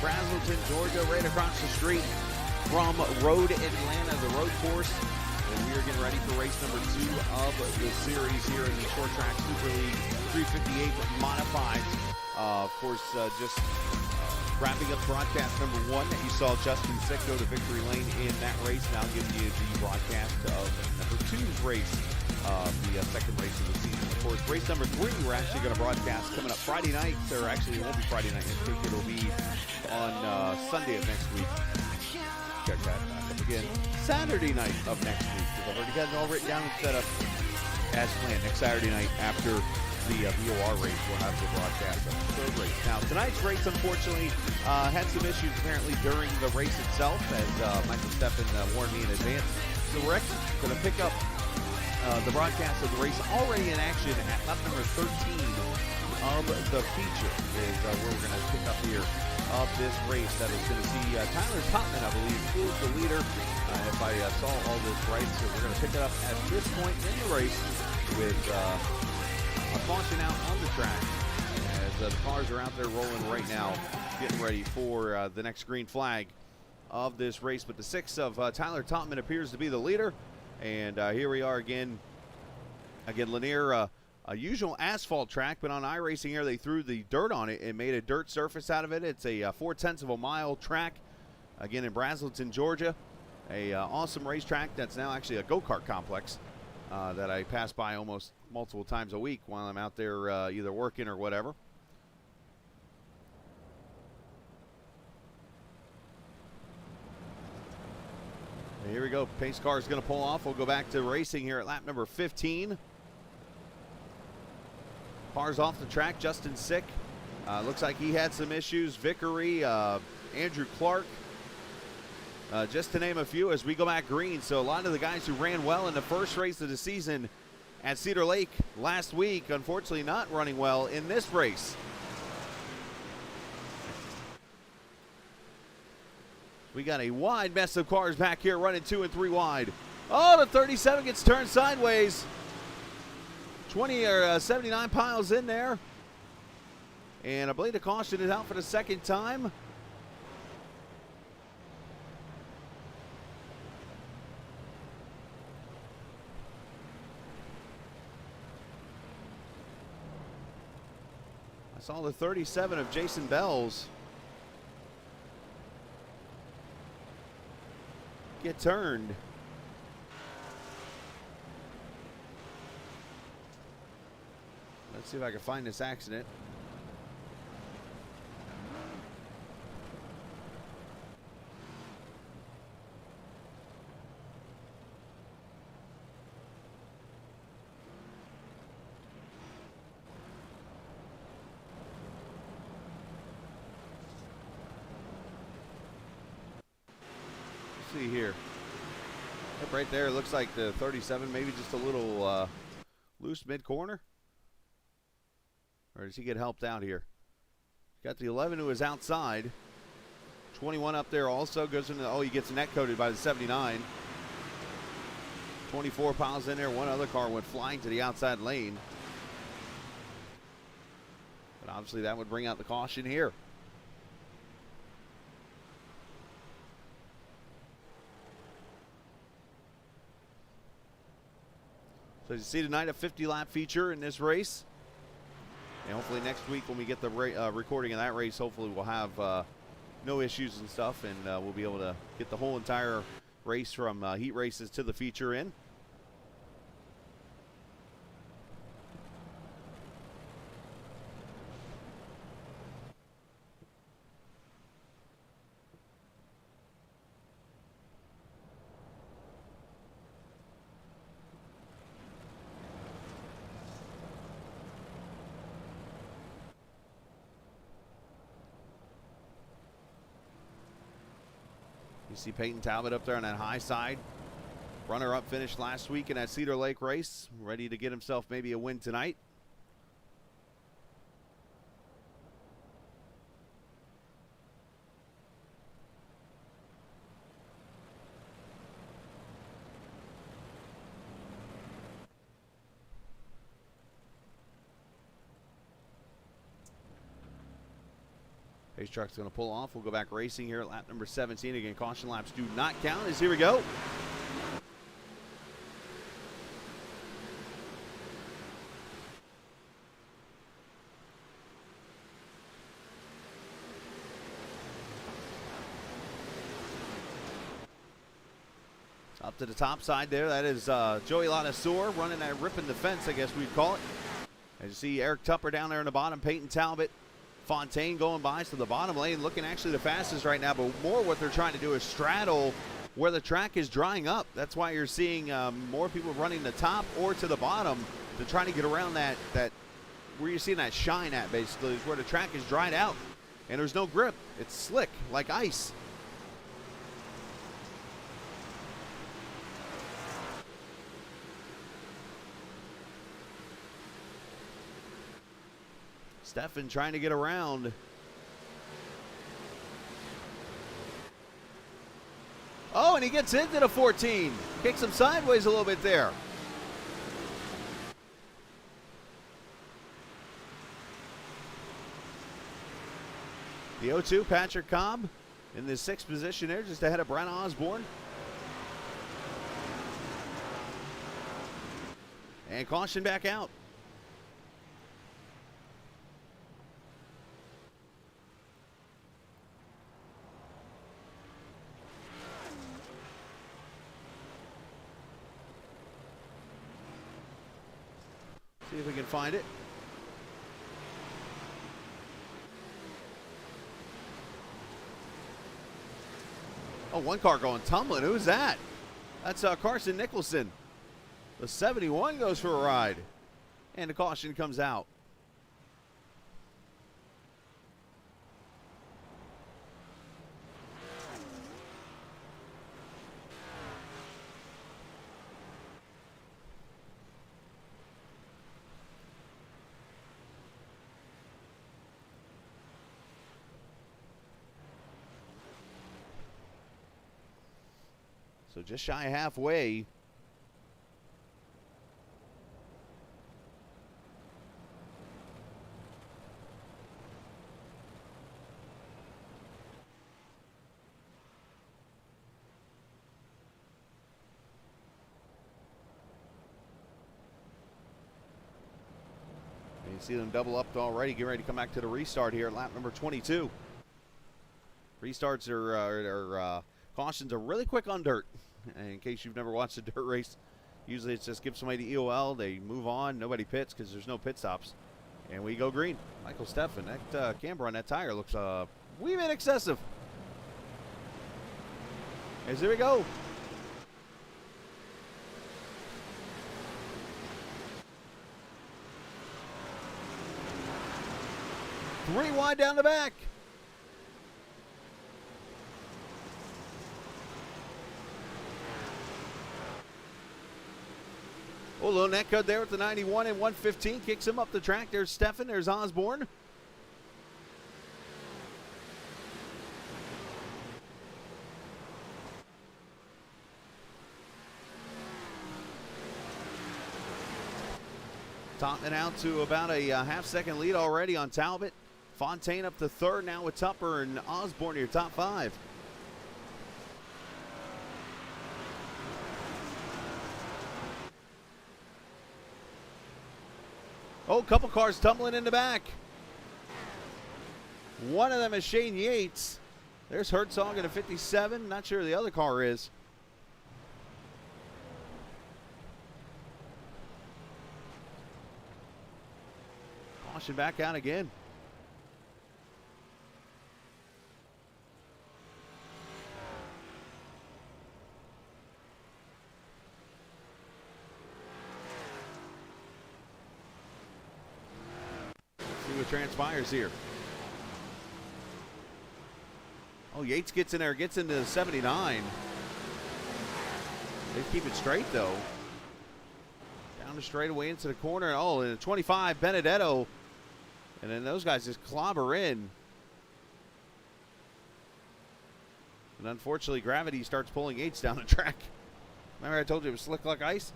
Braselton, Georgia, right across the street from Road Atlanta, the road course. And we are getting ready for race number 2 of the series here in the Short Track Super League 358 Modified. Of course, just wrapping up broadcast number 1 that you saw Justin Sick go to victory lane in that race. Now giving you the broadcast of number 2's race, the second race of the season. Of course, race number 3 we're actually going to broadcast coming up Friday night, or actually it won't be Friday night next week. It'll be on Sunday of next week. Check that up again. Saturday night of next week, because I've already got it all written down and set up as planned. Next Saturday night after the VOR race, we'll have the broadcast of the third race. Now, tonight's race, unfortunately, had some issues apparently during the race itself, as Michael Steffen warned me in advance. So we're actually going to pick up the broadcast of the race already in action at lap number 13 of the feature is where we're going to pick up here of this race. That is going to see Tyler Topman, I believe, is the leader, if I saw all this right. So we're going to pick it up at this point in the race with a caution out on the track as the cars are out there rolling right now, getting ready for the next green flag of this race. But the 6 of Tyler Topman appears to be the leader. And here we are again. Again, Lanier, a usual asphalt track, but on iRacing here, they threw the dirt on it and made a dirt surface out of it. It's a 0.4 of a mile track, again in Braselton, Georgia. A awesome racetrack that's now actually a go-kart complex that I pass by almost multiple times a week while I'm out there either working or whatever. And here we go. Pace car is going to pull off. We'll go back to racing here at lap number 15. Cars off the track. Justin Sick. Looks like he had some issues. Vickery, Andrew Clark, just to name a few as we go back green. So a lot of the guys who ran well in the first race of the season at Cedar Lake last week, unfortunately not running well in this race. We got a wide mess of cars back here running 2 and 3 wide. Oh, the 37 gets turned sideways. 20 or 79 piles in there. And I believe the caution is out for the second time. I saw the 37 of Jason Bells get turned. Let's see if I can find this accident. Let's see here. Yep, right there, looks like the 37, maybe just a little loose mid-corner. Or does he get helped out here? Got the 11 who is outside. 21 up there also goes into, oh, he gets net coated by the 79. 24 piles in there. One other car went flying to the outside lane. But obviously that would bring out the caution here. So you see tonight a 50-lap feature in this race. And hopefully next week when we get the recording of that race, hopefully we'll have no issues and stuff, and we'll be able to get the whole entire race from heat races to the feature in. You see Peyton Talbot up there on that high side. Runner-up finished last week in that Cedar Lake race. Ready to get himself maybe a win tonight. Race truck's going to pull off. We'll go back racing here at lap number 17. Again, caution laps do not count as here we go. Up to the top side there, that is Joey Ladasor running that ripping the fence, I guess we'd call it. As you see Eric Tupper down there in the bottom, Peyton Talbot, Fontaine going by, so the bottom lane looking actually the fastest right now, but more what they're trying to do is straddle where the track is drying up. That's why you're seeing more people running the top or to the bottom to try to get around that where you're seeing that shine at, basically, is where the track is dried out and there's no grip. It's slick like ice. Stefan trying to get around. Oh, and he gets into the 14. Kicks him sideways a little bit there. The 0-2, Patrick Cobb in the 6th position there, just ahead of Brent Osborne. And caution back out. See if we can find it. Oh, one car going tumbling. Who's that? That's Carson Nicholson. The 71 goes for a ride. And the caution comes out. So just shy of halfway. You see them double up already, getting ready to come back to the restart here at lap number 22. Restarts are cautions are really quick on dirt. And in case you've never watched a dirt race, usually it's just give somebody the EOL, they move on, nobody pits because there's no pit stops, and we go green. Michael Stefan, that camber on that tire looks a wee bit excessive. As here we go. Three wide down the back. Oh, little net cut there with the 91 and 115. Kicks him up the track. There's Stefan. There's Osborne. Topping out to about a half-second lead already on Talbot. Fontaine up to third now with Tupper and Osborne, your top five. Oh, a couple cars tumbling in the back. One of them is Shane Yates. There's Herzog in a 57. Not sure who the other car is. Caution back out again. See what transpires here. Oh, Yates gets in there, gets into the 79. They keep it straight though. Down the straightaway into the corner. Oh, and a 25, Benedetto. And then those guys just clobber in. And unfortunately, gravity starts pulling Yates down the track. Remember I told you it was slick like ice?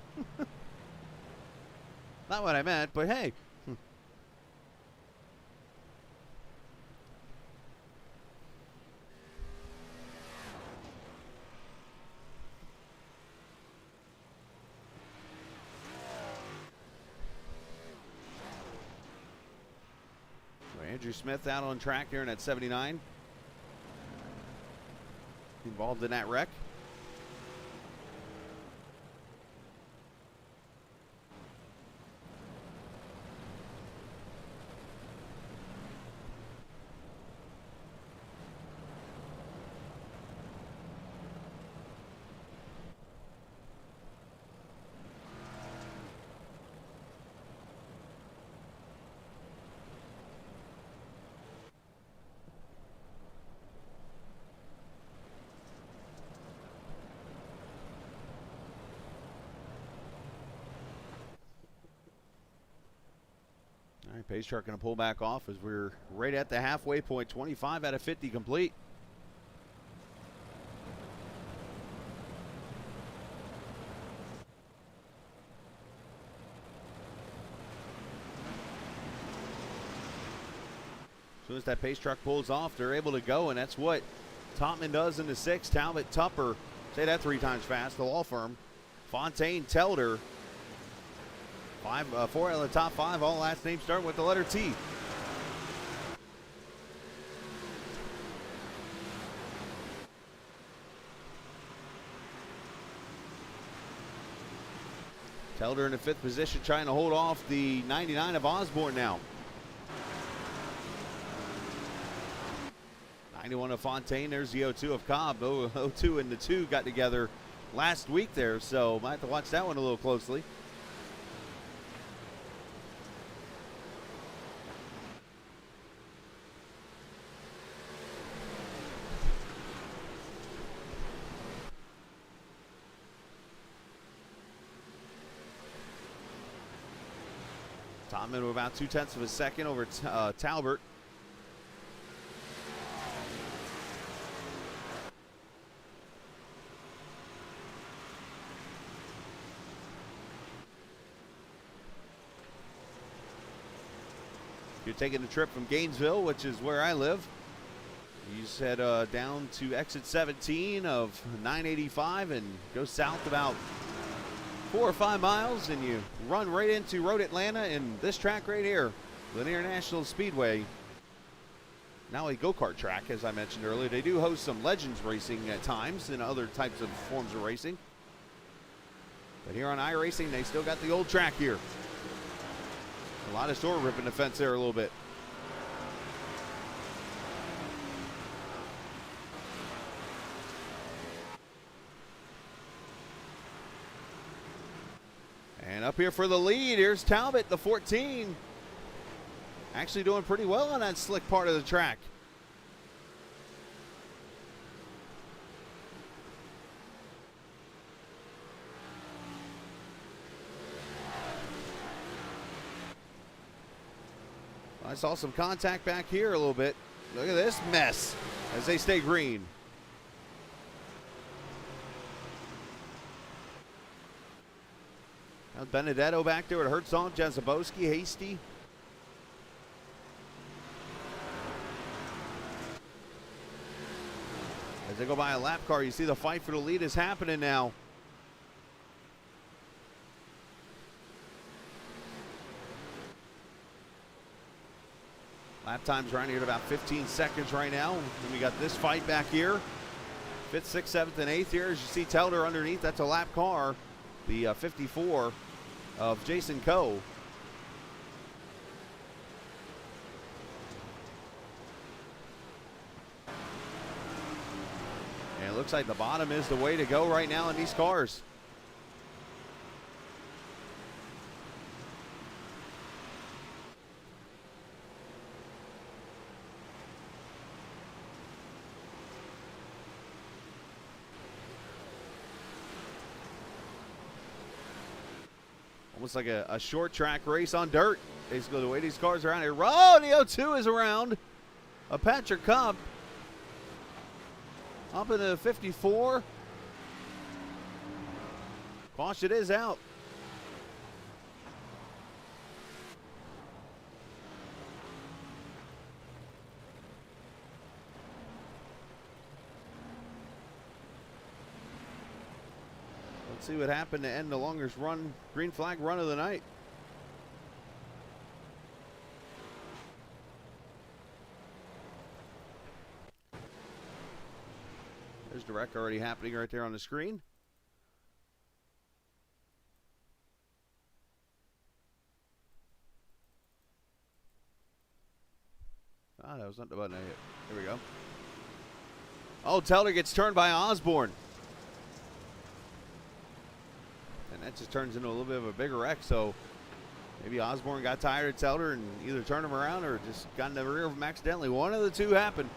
Not what I meant, but hey. Andrew Smith out on track here in that 79. Involved in that wreck. All right, pace truck going to pull back off as we're right at the halfway point. 25 out of 50 complete. As soon as that pace truck pulls off, they're able to go, and that's what Topman does in the 6. Talbot, Tupper, say that 3 times fast, the law firm. Fontaine, Telder. 4 out of the top 5, all last names starting with the letter T. Telder in the 5th position, trying to hold off the 99 of Osborne now. 91 of Fontaine, there's the 02 of Cobb. 02 and the 2 got together last week there, so might have to watch that one a little closely. Topman with about 0.2 of a second over Talbert. You're taking a trip from Gainesville, which is where I live. You just head down to exit 17 of 985 and go south about 4 or 5 miles, and you run right into Road Atlanta and this track right here, Lanier National Speedway. Now a go-kart track, as I mentioned earlier. They do host some Legends racing at times and other types of forms of racing. But here on iRacing, they still got the old track here. A lot of store ripping the fence there a little bit. And up here for the lead, here's Talbot, the 14. Actually doing pretty well on that slick part of the track. I saw some contact back here a little bit. Look at this mess as they stay green. Now Benedetto back there with Herzog, Jazabowski, Hasty. As they go by a lap car, you see the fight for the lead is happening now. Lap time's running at about 15 seconds right now. And we got this fight back here. 5th, 6th, 7th, and 8th here. As you see Telder underneath, that's a lap car. The 54 of Jason Coe. And it looks like the bottom is the way to go right now in these cars. Almost like a short track race on dirt. Basically, the way these cars are out here. Oh, the 02 is around. A Patrick Cobb. Up in the 54. Caution is out. Let's see what happened to end the longest run, green flag run of the night. There's the wreck already happening right there on the screen. Ah, that was not the button I hit. Here we go. Oh, Telder gets turned by Osborne. And that just turns into a little bit of a bigger wreck, so maybe Osborne got tired of Telder and either turned him around or just got in the rear of him accidentally. One of the two happened.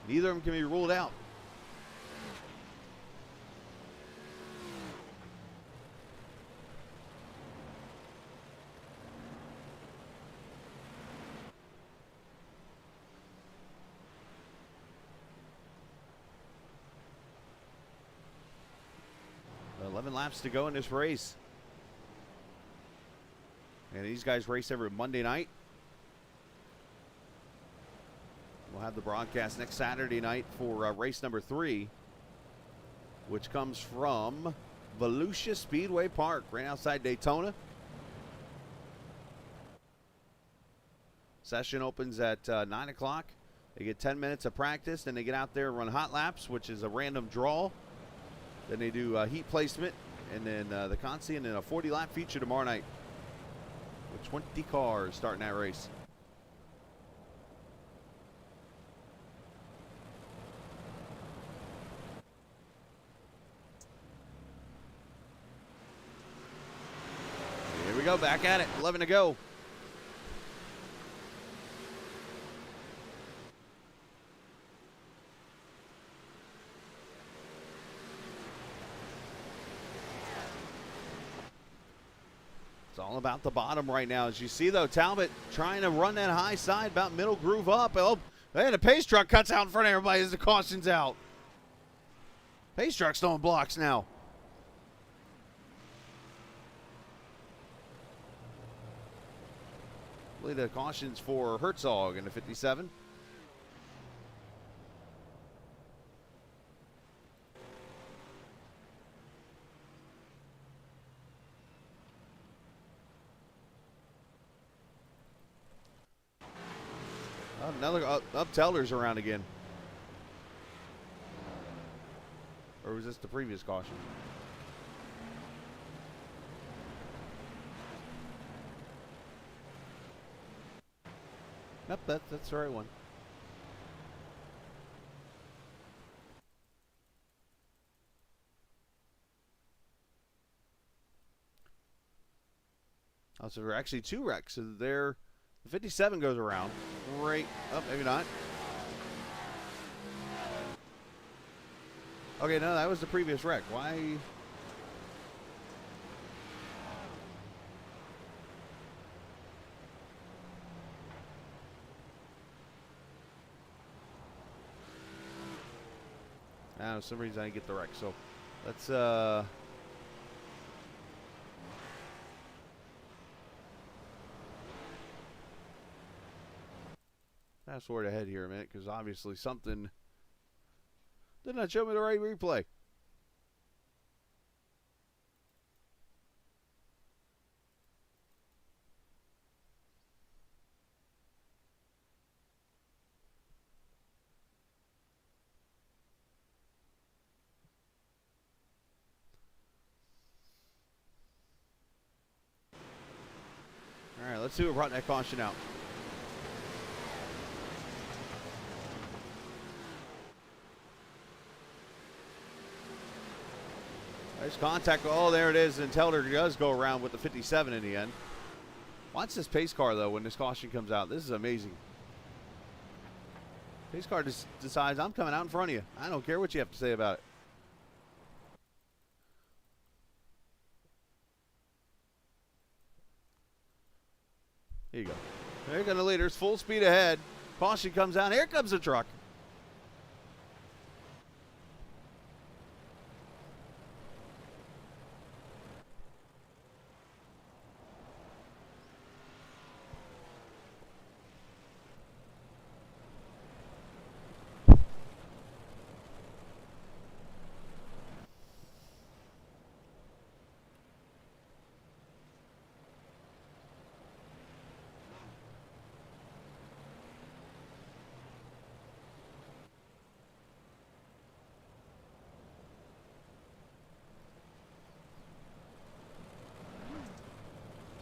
Neither of them can be ruled out. Laps to go in this race. And these guys race every Monday night. We'll have the broadcast next Saturday night for race number 3, which comes from Volusia Speedway Park, right outside Daytona. Session opens at 9 o'clock. They get 10 minutes of practice, then they get out there and run hot laps, which is a random draw. Then they do heat placement, and then the consi, and then a 40-lap feature tomorrow night with 20 cars starting that race. Here we go, back at it, 11 to go. All about the bottom right now. As you see, though, Talbot trying to run that high side, about middle groove up. Oh, and the pace truck cuts out in front of everybody as the caution's out. Pace truck's throwing blocks now. I believe the caution's for Herzog in the 57. Another up Teller's around again. Or was this the previous caution? Nope, that's the right one. Oh, so there are actually 2 wrecks. So there, the 57 goes around. Right. Oh, maybe not. Okay, no, that was the previous wreck. Why? For some reason I didn't get the wreck. So let's fast forward ahead here a minute, because obviously something did not show me the right replay. All right, let's see what brought that caution out. Nice contact. Oh, there it is. And Telder does go around with the 57 in the end. Watch this pace car, though, when this caution comes out. This is amazing. Pace car just decides, I'm coming out in front of you. I don't care what you have to say about it. Here you go. There go the leaders. Full speed ahead. Caution comes out. Here comes the truck.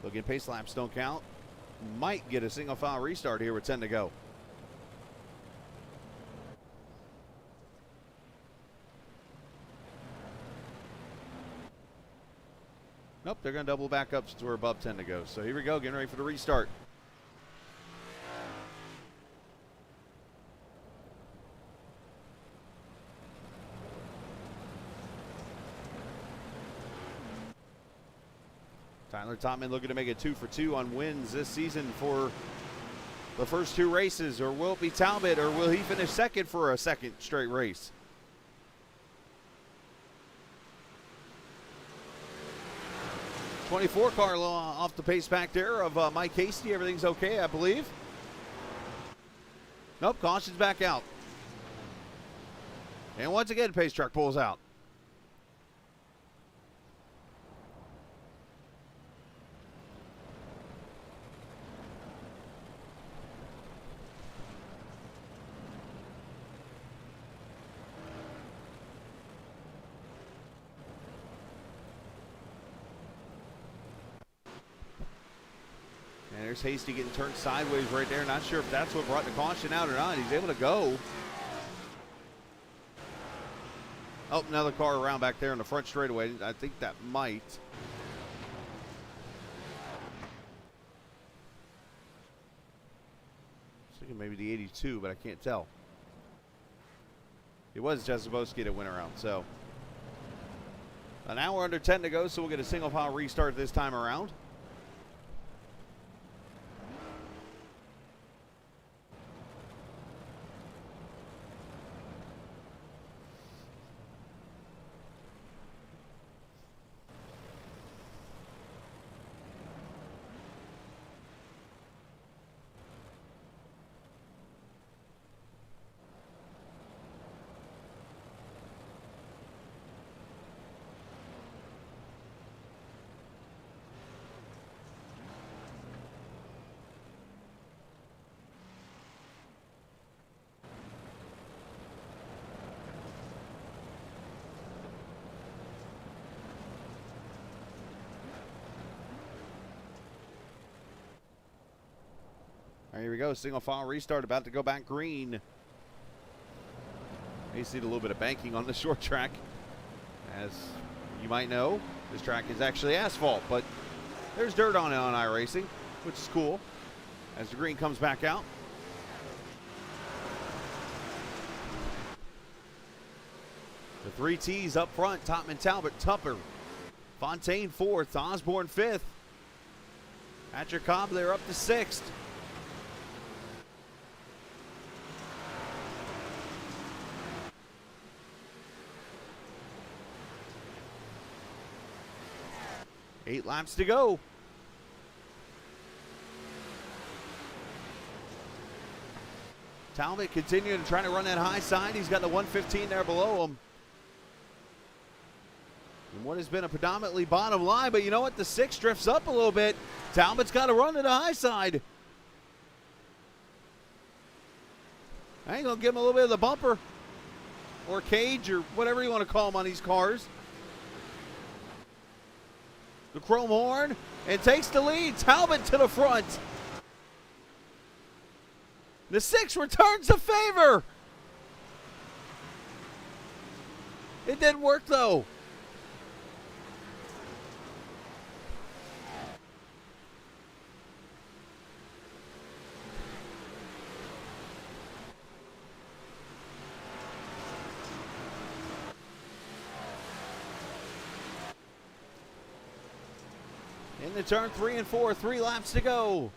Again, pace laps don't count. Might get a single file restart here with 10 to go. Nope, they're going to double back up since we're above 10 to go. So here we go, getting ready for the restart. Tyler Totman looking to make it 2 for 2 on wins this season for the first 2 races. Or will it be Talbot, or will he finish second for a second straight race? '24 car off the pace back there of Mike Hasty. Everything's okay, I believe. Nope, caution's back out. And once again, pace truck pulls out. And there's Hasty getting turned sideways right there. Not sure if that's what brought the caution out or not. He's able to go. Oh, another car around back there in the front straightaway. I think that might. I was thinking maybe the 82, but I can't tell. It was Jezebowski that went around, so. An hour under 10 to go, so we'll get a single file restart this time around. Here we go, single file restart, about to go back green. You see a little bit of banking on the short track. As you might know, this track is actually asphalt, but there's dirt on it on iRacing, which is cool. As the green comes back out. The 3 T's up front, Topman, Talbot, Tupper. Fontaine 4th, Osborne 5th. Patrick Cobb, they're up to 6th. Eight laps to go. Talbot continuing to try to run that high side. He's got the 115 there below him. And what has been a predominantly bottom line, but you know what? The 6 drifts up a little bit. Talbot's got to run to the high side. I ain't going to give him a little bit of the bumper or cage or whatever you want to call them on these cars. The chrome horn, and takes the lead. Talbot to the front. The 6 returns the favor. It didn't work though. Into turn 3 and 4, 3 laps to go.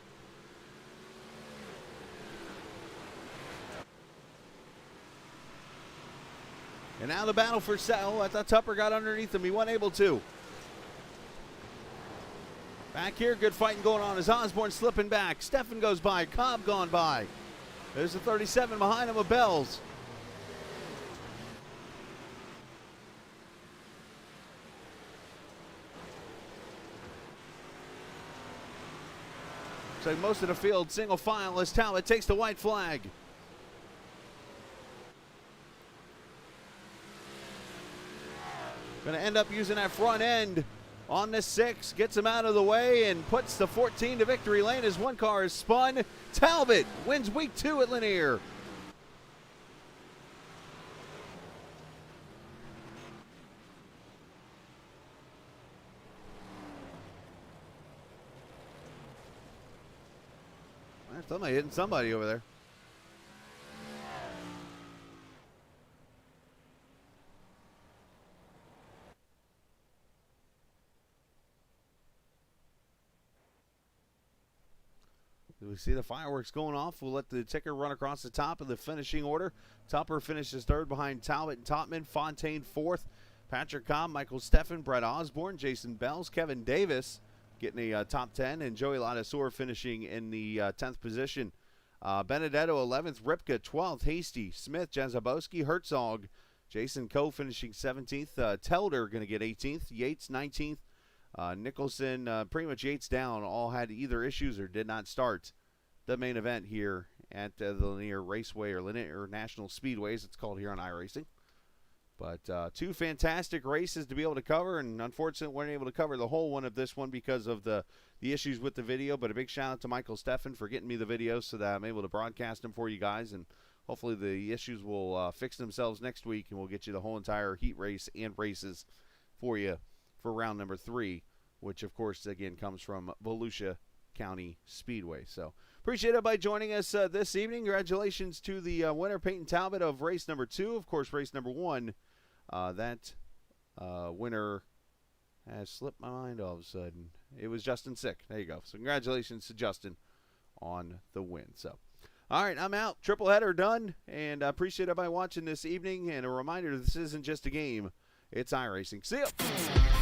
And now the battle for Sal. I thought Tupper got underneath him. He wasn't able to. Back here, good fighting going on as Osborne slipping back. Steffen goes by. Cobb gone by. There's the 37 behind him of Bells. So most of the field single file as Talbot takes the white flag. Going to end up using that front end on the 6, gets him out of the way and puts the 14 to victory lane as one car is spun. Talbot wins week 2 at Lanier. Somebody hitting somebody over there. We see the fireworks going off. We'll let the ticker run across the top of the finishing order. Tupper finishes 3rd behind Talbot and Topman. Fontaine 4th. Patrick Cobb, Michael Steffen, Brett Osborne, Jason Bells, Kevin Davis getting a top 10, and Joey Ladasor finishing in the 10th position. Benedetto 11th, Ripka 12th, Hasty, Smith, Jazabowski, Herzog, Jason Coe finishing 17th, Telder going to get 18th, Yates 19th, Nicholson, pretty much Yates down, all had either issues or did not start the main event here at the Lanier Raceway, or Lanier National Speedway, as it's called here on iRacing. But 2 fantastic races to be able to cover, and unfortunately weren't able to cover the whole one of this one because of the issues with the video. But a big shout out to Michael Steffen for getting me the videos so that I'm able to broadcast them for you guys, and hopefully the issues will fix themselves next week, and we'll get you the whole entire heat race and races for you for round number 3, which of course again comes from Volusia County Speedway. So appreciate everybody joining us this evening. Congratulations to the winner, Peyton Talbot, of race number 2. Of course, race number 1. That winner has slipped my mind all of a sudden. It was Justin Sick. There you go. So congratulations to Justin on the win. So, all right, I'm out. Triple header done, and I appreciate everybody watching this evening. And a reminder, this isn't just a game. It's iRacing. See ya.